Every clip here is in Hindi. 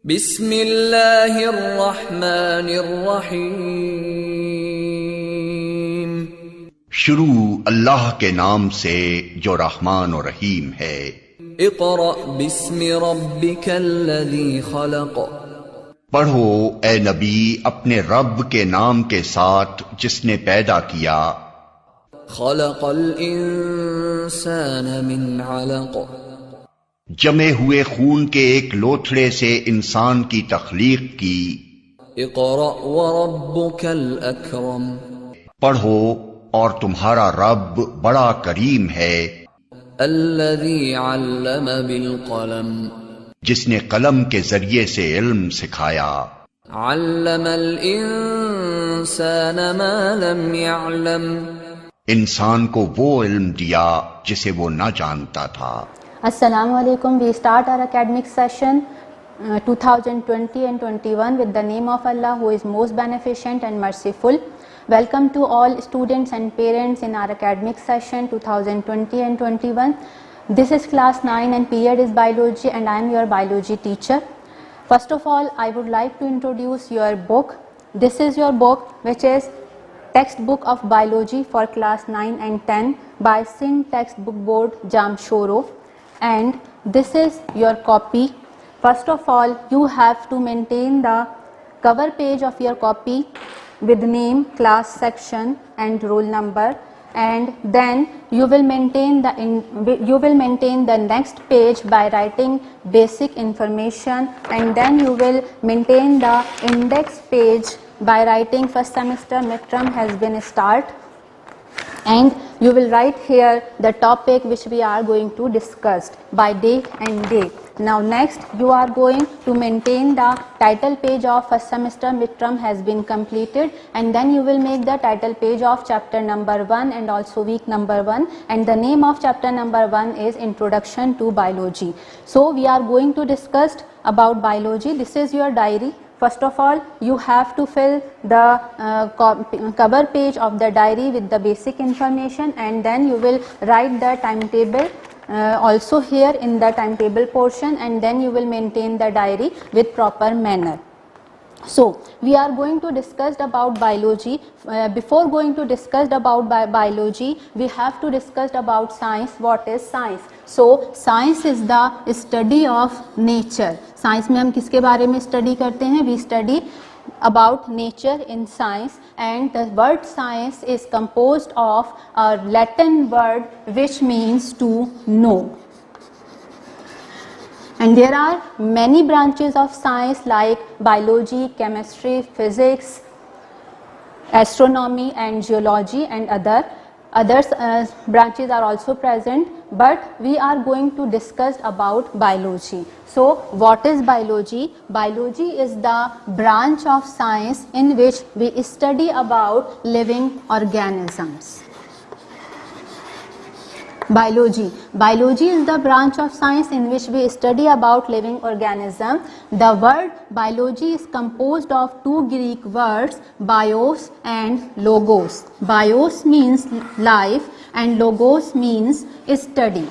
बिस्मिल्लाहिर्रहमानिर्रहीम। शुरू अल्लाह के नाम से जो रहमान और रहीम है। इक़रा बिस्मि रब्बिकल्लज़ी खलक़। पढ़ो ए नबी अपने रब के नाम के साथ जिसने पैदा किया। खलक़ल इंसान मिन अलक़। जमे हुए खून के एक लोथड़े से इंसान की तख्लीक की। इक़रा व रब्बुकल अकरम। पढ़ो और तुम्हारा रब बड़ा करीम है। अल्लज़ी अल्लम बिल क़लम। जिसने कलम के जरिए से इल्म सिखाया। अल्लमल इंसान मा लम यअलम। इंसान को वो इल्म दिया जिसे वो न जानता था। Assalamu alaikum. We start our academic session 2020 and 21 with the name of Allah who is most beneficent and merciful. Welcome to all students and parents in our academic session 2020 and 21. This is class 9 and period is biology and I am your biology teacher. First of all, I would like to introduce your book. This is your book which is textbook of biology for class 9 and 10 by Sindh Textbook Board Jamshoro. And this is your copy. First of all, you have to maintain the cover page of your copy with name, class, section and roll number, and then you will maintain the next page by writing basic information, and then you will maintain the index page by writing first semester midterm has been start, and you will write here the topic which we are going to discuss by date and day. Now next you are going to maintain the title page of first semester midterm has been completed, and then you will make the title page of chapter number 1 and also week number 1, and the name of chapter number 1 is Introduction to Biology. So we are going to discuss about biology. This is your diary. First of all, you have to fill the cover page of the diary with the basic information, and then you will write the timetable also here in the timetable portion, and then you will maintain the diary with proper manner. So we are going to discuss about biology. Before going to discuss about biology, we have to discuss about science. What is science? So science is the study of nature. Science में हम किसके बारे में study करते हैं? We study about nature in science, and the word science is composed of a Latin word which means to know. And there are many branches of science like biology, chemistry, physics, astronomy and geology, and other branches are also present, but we are going to discuss about biology. So what is biology? Biology is the branch of science in which we study about living organisms. Biology is the branch of science in which we study about living organism. The word biology is composed of two Greek words, bios and logos. Bios means life and logos means study.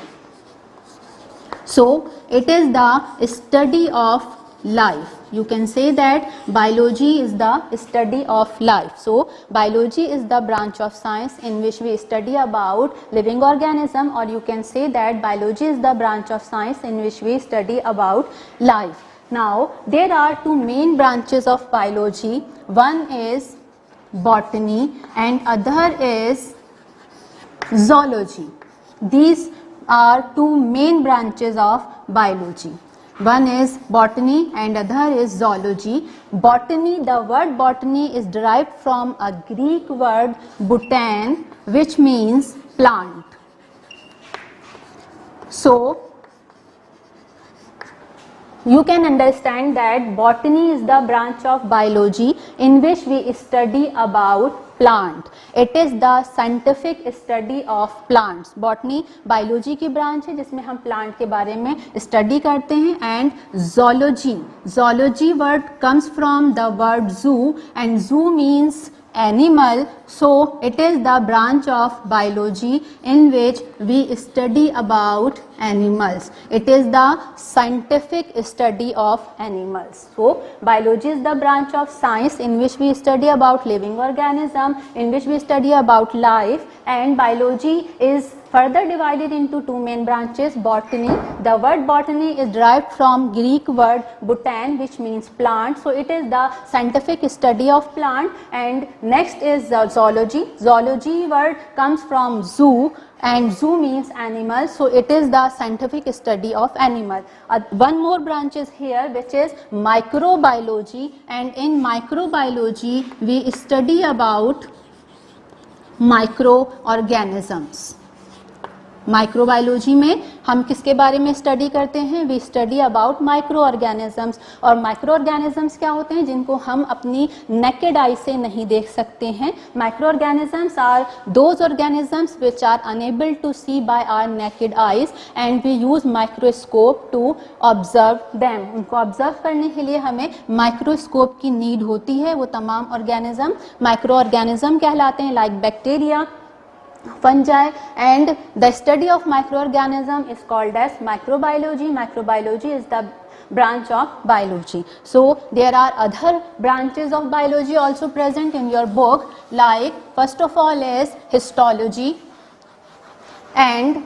So it is the study of life. You can say that biology is the study of life. So biology is the branch of science in which we study about living organism, or you can say that biology is the branch of science in which we study about life. Now there are two main branches of biology. One is botany and other is zoology. These are two main branches of biology. One is botany and other is zoology. Botany, the word botany is derived from a Greek word botan, which means plant. So you can understand that botany is the branch of biology in which we study about plant. It is the scientific study of plants. Botany biology की branch है जिसमें हम plant के बारे में study करते हैं. And zoology word comes from the word zoo, and zoo means animal, so it is the branch of biology in which we study about animals. It is the scientific study of animals. So biology is the branch of science in which we study about living organism, in which we study about life, and biology is further divided into two main branches. Botany, the word botany is derived from Greek word botan, which means plant, so it is the scientific study of plant. And next is zoology. Zoology word comes from zoo, and zoo means animal, so it is the scientific study of animal. One more branch is here, which is microbiology, and in microbiology we study about microorganisms. Microbiology में हम किसके बारे में स्टडी करते हैं? We study about microorganisms. और माइक्रो ऑर्गेनिजम्स क्या होते हैं? जिनको हम अपनी नेकेड आई से नहीं देख सकते हैं. Microorganisms are those organisms which are unable to see by our naked eyes and we use microscope to observe them. उनको ऑब्जर्व करने के लिए हमें माइक्रोस्कोप की नीड होती है. वो तमाम ऑर्गेनिज्म माइक्रो ऑर्गेनिज्म कहलाते हैं, like bacteria, fungi, and the study of microorganism is called as microbiology. Microbiology is the branch of biology. So there are other branches of biology also present in your book, like first of all is histology, and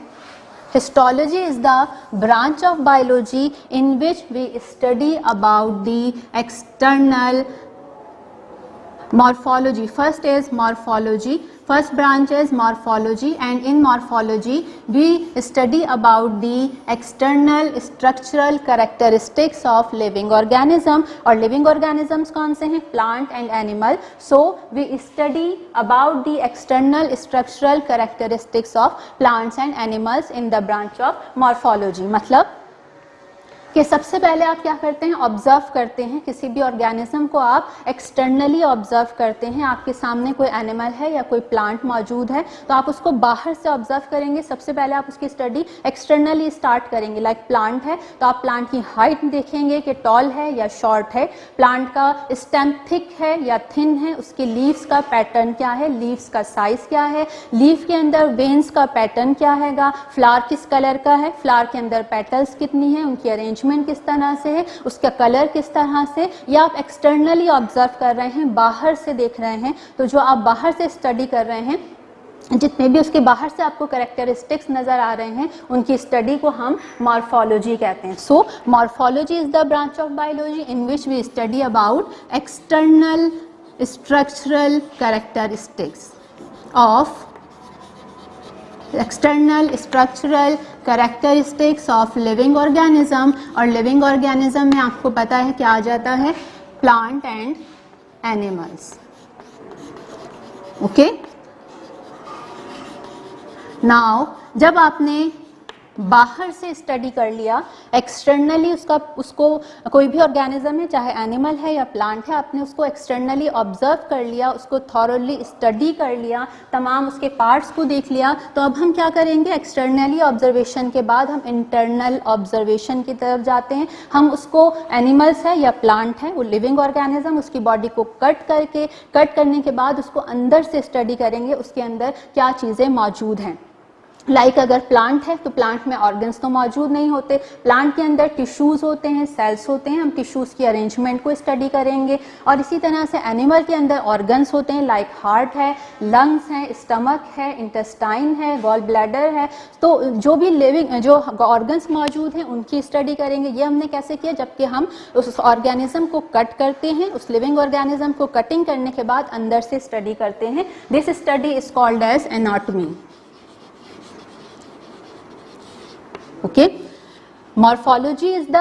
histology is the branch of biology in which we study about the external morphology. First is morphology. First branch is morphology, and in morphology we study about the external structural characteristics of living organism. और living organisms कौन से हैं? Plant and animal. So we study about the external structural characteristics of plants and animals in the branch of morphology. मतलब कि सबसे पहले आप क्या करते हैं? ऑब्जर्व करते हैं. किसी भी ऑर्गेनिज्म को आप एक्सटर्नली ऑब्जर्व करते हैं. आपके सामने कोई एनिमल है या कोई प्लांट मौजूद है तो आप उसको बाहर से ऑब्जर्व करेंगे. सबसे पहले आप उसकी स्टडी एक्सटर्नली स्टार्ट करेंगे. लाइक प्लांट है तो आप प्लांट की हाइट देखेंगे कि टॉल है या शॉर्ट है, प्लांट का स्टेम थिक है या थिन है, उसके लीव्स का पैटर्न क्या है, लीव्स का साइज क्या है, लीफ के अंदर वेन्स का पैटर्न क्या हैगा, फ्लावर किस कलर का है, फ्लावर के अंदर पेटल्स कितनी है, उनकी अरेंजमेंट किस तरह से है, उसका कलर किस तरह से, या आप एक्सटर्नली ऑब्जर्व कर रहे हैं, बाहर से देख रहे हैं. तो जो आप बाहर से स्टडी कर रहे हैं, जितने भी उसके बाहर से आपको कैरेक्टरिस्टिक्स नज़र आ रहे हैं, उनकी स्टडी को हम मॉर्फोलॉजी कहते हैं. So morphology is the branch of biology in which we study about external structural characteristics of external structural characteristics of living organism. और लिविंग ऑर्गेनिज्म में आपको पता है क्या आ जाता है? Plant and animals. Okay, now जब आपने बाहर से स्टडी कर लिया, एक्सटर्नली उसको कोई भी ऑर्गेनिज्म है, चाहे एनिमल है या प्लांट है, आपने उसको एक्सटर्नली ऑब्जर्व कर लिया, उसको थॉरली स्टडी कर लिया, तमाम उसके पार्ट्स को देख लिया, तो अब हम क्या करेंगे? एक्सटर्नली ऑब्जर्वेशन के बाद हम इंटरनल ऑब्जर्वेशन की तरफ जाते हैं. हम उसको एनिमल्स है या प्लांट है, वो लिविंग ऑर्गेनिज्म, उसकी बॉडी को कट करने के बाद उसको अंदर से स्टडी करेंगे, उसके अंदर क्या चीज़ें मौजूद हैं. लाइक अगर प्लांट है तो प्लांट में ऑर्गन्स तो मौजूद नहीं होते, प्लांट के अंदर टिश्यूज़ होते हैं, सेल्स होते हैं, हम टिश्यूज़ की अरेंजमेंट को स्टडी करेंगे. और इसी तरह से एनिमल के अंदर ऑर्गन्स होते हैं, लाइक हार्ट है, लंग्स हैं, स्टमक है, इंटेस्टाइन है, गॉल ब्लैडर है. तो जो भी लिविंग जो ऑर्गन्स मौजूद हैं उनकी स्टडी करेंगे. ये हमने कैसे किया? जबकि हम उस ऑर्गेनिज्म को कट करते हैं, उस लिविंग ऑर्गेनिज्म को कटिंग करने के बाद अंदर से स्टडी करते हैं. This study is called as anatomy. Okay, morphology is the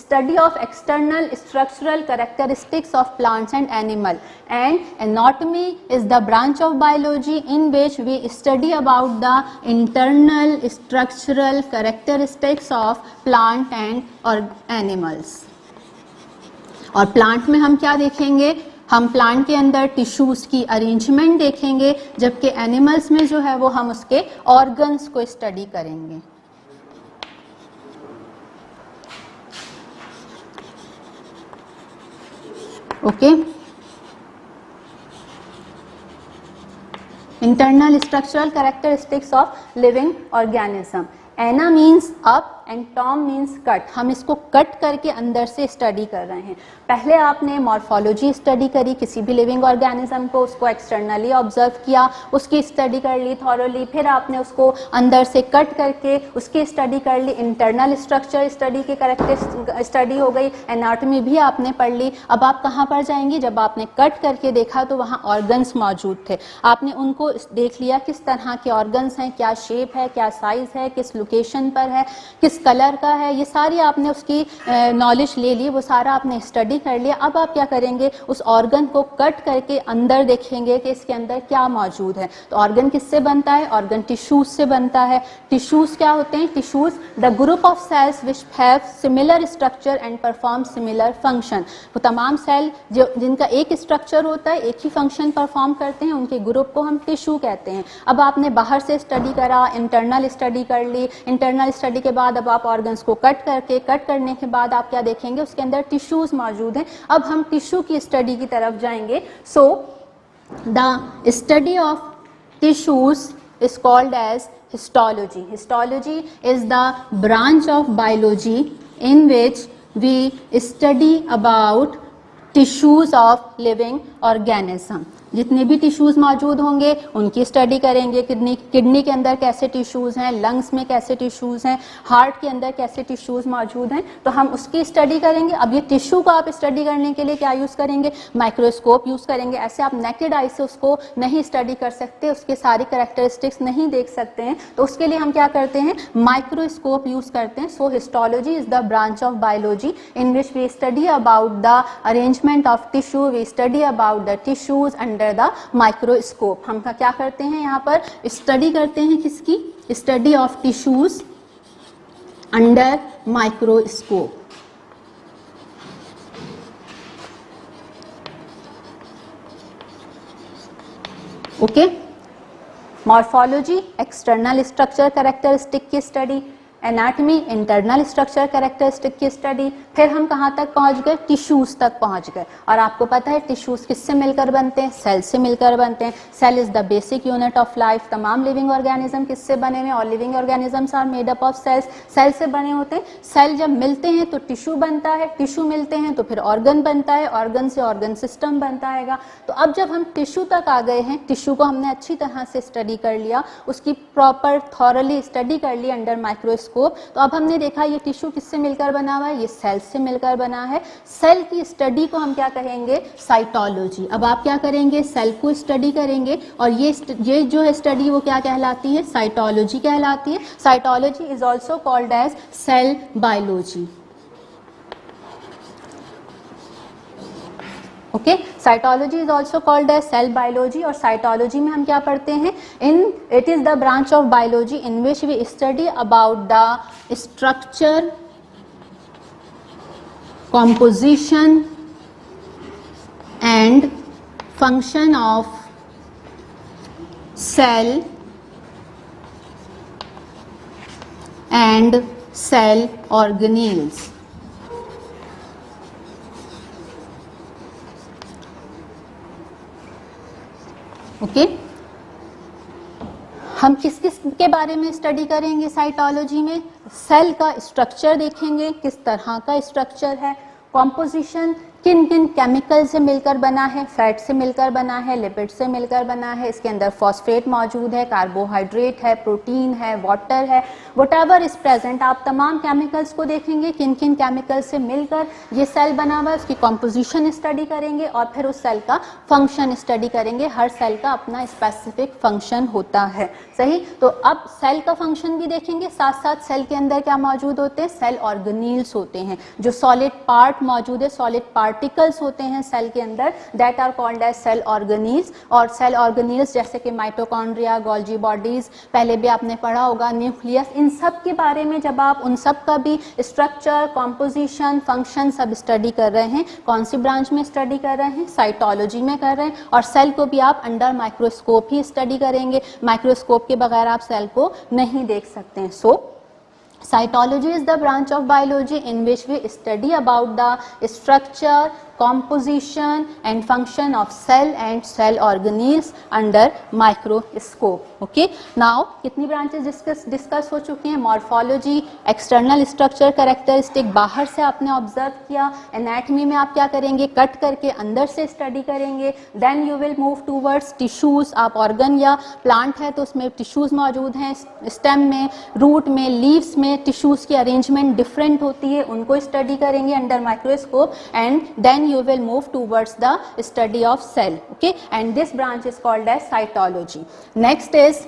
study of external structural characteristics of plants and animal, and anatomy is the branch of biology in which we study about the internal structural characteristics of plant and or animals. और प्लांट में हम क्या देखेंगे? हम प्लांट के अंदर टिश्यूज़ की अरेंजमेंट देखेंगे, जबकि एनिमल्स में जो है वो हम उसके ऑर्गन्स को स्टडी करेंगे. Okay, internal structural characteristics of living organism. Ana means up and tom means cut. हम इसको कट करके अंदर से स्टडी कर रहे हैं. पहले आपने मॉर्फोलॉजी स्टडी करी किसी भी लिविंग ऑर्गेनिज्म को, उसको एक्सटर्नली ऑब्जर्व किया, उसकी स्टडी कर ली थॉरोली, फिर आपने उसको अंदर से कट करके उसकी स्टडी कर ली. इंटरनल स्ट्रक्चर स्टडी की कैरेक्टर स्टडी हो गई. एनाटॉमी भी आपने पढ़ ली. अब आप कहाँ पर जाएंगी? जब आपने कट करके देखा तो वहाँ ऑर्गन्स मौजूद थे, आपने उनको देख लिया किस तरह के ऑर्गन्स हैं, क्या शेप है, क्या साइज है, किस लोकेशन पर है, किस कलर का है, ये सारी आपने उसकी नॉलेज ले ली, वो सारा आपने स्टडी कर लिया. अब आप क्या करेंगे? उस ऑर्गन को कट करके अंदर देखेंगे कि इसके अंदर क्या मौजूद है. तो ऑर्गन किससे बनता है? ऑर्गन टिश्यूज से बनता है. टिश्यूज क्या होते हैं? Tissues the group of cells which have similar structure and perform similar function. वो तमाम सेल जो जिनका एक स्ट्रक्चर होता है, एक ही फंक्शन परफॉर्म करते हैं, उनके ग्रुप को हम टिश्यू कहते हैं. अब आपने बाहर से स्टडी करा, इंटरनल स्टडी कर ली. इंटरनल स्टडी के बाद अब आप ऑर्गन्स को कट करने के बाद आप क्या देखेंगे? उसके अंदर टिश्यूज मौजूद हैं. अब हम टिश्यू की स्टडी की तरफ जाएंगे. So the study of tissues is called as histology. Histology is the branch of biology in which we study about tissues of living organism. जितने भी टिश्यूज मौजूद होंगे उनकी स्टडी करेंगे. किडनी के अंदर कैसे टिश्यूज हैं, लंग्स में कैसे टिश्यूज हैं, हार्ट के अंदर कैसे टिश्यूज मौजूद हैं, तो हम उसकी स्टडी करेंगे. अब ये टिश्यू को आप स्टडी करने के लिए क्या यूज़ करेंगे? माइक्रोस्कोप यूज़ करेंगे. ऐसे आप नेकेड आई से उसको नहीं स्टडी कर सकते, उसके सारी कैरेक्टरिस्टिक्स नहीं देख सकते हैं, तो उसके लिए हम क्या करते हैं? माइक्रोस्कोप यूज़ करते हैं. So histology is the branch of biology in which we study about the arrangement of tissue, we study about the tissues under the microscope. हम क्या करते हैं? यहाँ पर स्टडी करते हैं किसकी? Study of tissues under microscope. Okay. Morphology external structure characteristic की study, anatomy internal structure characteristic की स्टडी, फिर हम कहाँ तक पहुँच गए? टिश्यूज तक पहुँच गए. और आपको पता है टिश्यूज किससे मिलकर बनते हैं? सेल से मिलकर बनते हैं. Cell is the basic unit of life. तमाम लिविंग ऑर्गेनिज्म किससे बने हुए? All living organisms are made up of cells. Cell से बने होते हैं. सेल जब मिलते हैं तो टिश्यू बनता है, टिश्यू मिलते हैं तो फिर ऑर्गन बनता है, ऑर्गन से ऑर्गन सिस्टम बनता है. तो अब जब हम टिश्यू तक आ गए हैं, टिश्यू को हमने अच्छी तरह से स्टडी कर लिया, उसकी प्रॉपर थॉरली स्टडी कर ली अंडर माइक्रोस्कोप. तो अब हमने देखा ये टिश्यू किससे मिलकर बना हुआ है? ये सेल से मिलकर बना है. सेल की स्टडी को हम क्या कहेंगे? साइटोलॉजी. अब आप क्या करेंगे? सेल को स्टडी करेंगे और ये जो है स्टडी वो क्या कहलाती है? साइटोलॉजी कहलाती है. Cytology is also called as cell biology. Okay. Cytology is also called as cell biology. और साइटोलॉजी में हम क्या पढ़ते हैं? It is the branch of biology in which we study about the structure, composition and function of cell and cell organelles. Okay. हम किस के बारे में स्टडी करेंगे साइटोलॉजी में? सेल का स्ट्रक्चर देखेंगे, किस तरह का स्ट्रक्चर है. कॉम्पोजिशन, किन किन केमिकल से मिलकर बना है? फैट से मिलकर बना है, लिपिड से मिलकर बना है, इसके अंदर फॉस्फेट मौजूद है, कार्बोहाइड्रेट है, प्रोटीन है, वाटर है, व्हाटएवर इज प्रेजेंट. आप तमाम केमिकल्स को देखेंगे, किन किन केमिकल से मिलकर ये सेल बना हुआ है, उसकी कॉम्पोजिशन स्टडी करेंगे और फिर उस सेल का फंक्शन स्टडी करेंगे. हर सेल का अपना स्पेसिफिक फंक्शन होता है. सही. तो अब सेल का फंक्शन भी देखेंगे, साथ साथ सेल के अंदर क्या मौजूद होते हैं? सेल ऑर्गेनील्स होते हैं. जो सॉलिड पार्ट मौजूद है, सॉलिड पार्टिकल्स होते हैं सेल के अंदर, that are called as cell organelles. और सेल ऑर्गेनील्स जैसे कि माइटोकॉन्ड्रिया, गोल्जी बॉडीज, पहले भी आपने पढ़ा होगा, न्यूक्लियस, इन सब के बारे में जब आप उन सब का भी स्ट्रक्चर, कॉम्पोजिशन, फंक्शन सब स्टडी कर रहे हैं, कौन सी ब्रांच में स्टडी कर रहे हैं? साइटोलॉजी में कर रहे हैं. और सेल को भी आप अंडर माइक्रोस्कोप ही स्टडी करेंगे. माइक्रोस्कोप के बगैर आप सेल को नहीं देख सकते हैं. सो cytology is the branch of biology in which we study about the structure, composition and function of cell and cell organelles under microscope. Okay, now कितनी ब्रांचेस डिस्कस हो चुकी हैं? मॉर्फोलॉजी, एक्सटर्नल स्ट्रक्चर, कैरेक्टरिस्टिक बाहर से आपने ऑब्जर्व किया, एनाटमी में आप क्या करेंगे? कट करके अंदर से स्टडी करेंगे, then you will move towards tissues. आप ऑर्गन या प्लांट है तो उसमें टिश्यूज मौजूद हैं, स्टेम में, रूट में, लीव्स में टिश्यूज की अरेंजमेंट डिफरेंट होती है, उनको स्टडी करेंगे under microscope, and then you will move towards the study of cell. Okay, and this branch is called as cytology. Next is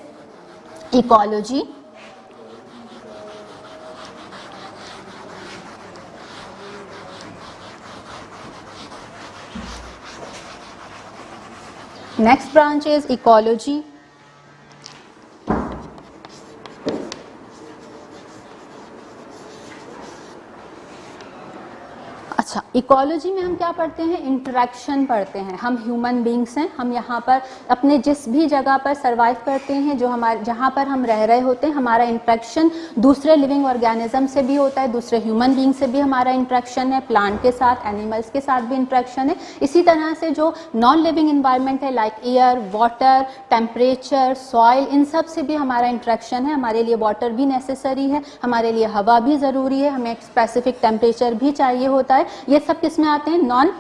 ecology. Next branch is ecology. अच्छा, इकोलॉजी में हम क्या पढ़ते हैं? इंटरेक्शन पढ़ते हैं. हम ह्यूमन बींग्स हैं, हम यहाँ पर अपने जिस भी जगह पर सर्वाइव करते हैं, जो हमारे जहाँ पर हम रह रहे होते हैं, हमारा इंटरेक्शन दूसरे लिविंग ऑर्गेनिज्म से भी होता है, दूसरे ह्यूमन बींग से भी हमारा इंटरेक्शन है, प्लांट के साथ, एनिमल्स के साथ भी इंटरेक्शन है. इसी तरह से जो नॉन लिविंग इन्वायरमेंट है like air, water, temperature, soil, इन सब से भी हमारा इंटरेक्शन है. हमारे लिए वाटर भी नेसेसरी है, हमारे लिए हवा भी ज़रूरी है, हमें एक स्पेसिफिक टेम्परेचर भी चाहिए होता है. ये सब किस में आते हैं? नॉन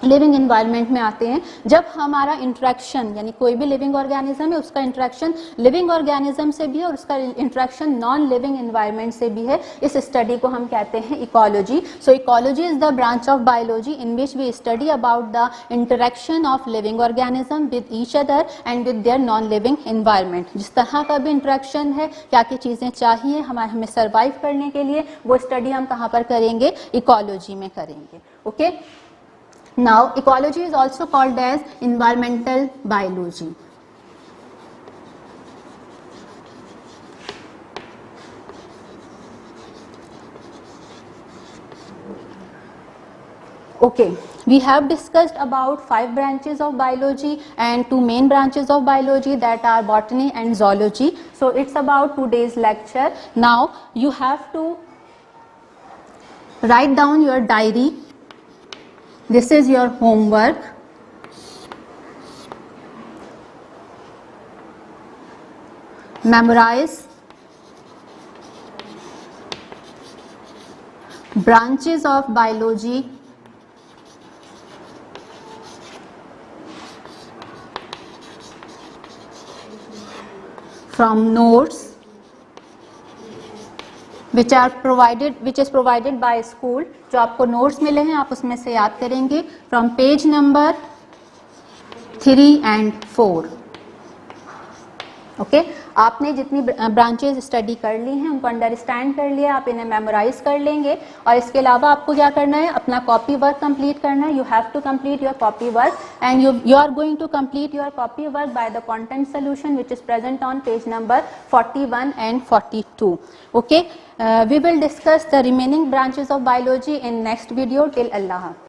लिविंग इन्वायरमेंट में आते हैं. जब हमारा इंटरेक्शन, यानी कोई भी लिविंग ऑर्गेनिज्म है उसका इंटरेक्शन लिविंग ऑर्गेनिज्म से भी है और उसका इंटरेक्शन नॉन लिविंग इन्वायरमेंट से भी है, इस स्टडी को हम कहते हैं ecology. So ecology is the branch of biology in which we study about the interaction of living organism with each other and with their non living environment. जिस तरह का भी इंटरेक्शन है, क्या क्या चीज़ें चाहिए हमें सर्वाइव करने के लिए, वो स्टडी हम कहाँ पर करेंगे? इकोलॉजी में करेंगे. Okay, now ecology is also called as environmental biology. Okay, we have discussed about 5 branches of biology and 2 main branches of biology, that are botany and zoology. So it's about today's lecture. Now you have to write down your diary. This is your homework. Memorize branches of biology from notes which is provided by school. जो आपको नोट्स मिले हैं आप उसमें से याद करेंगे from page number 3 and 4. Okay, आपने जितनी ब्रांचेस स्टडी कर ली हैं उनको अंडरस्टैंड कर लिया, आप इन्हें मेमोराइज कर लेंगे. और इसके अलावा आपको क्या करना है? अपना कॉपी वर्क कंप्लीट करना है. You have to complete your copy work and you are going to complete your copy work by the content solution which is present on page number 41 and 42. Okay, we will discuss the remaining branches of biology in next video. Till Allah.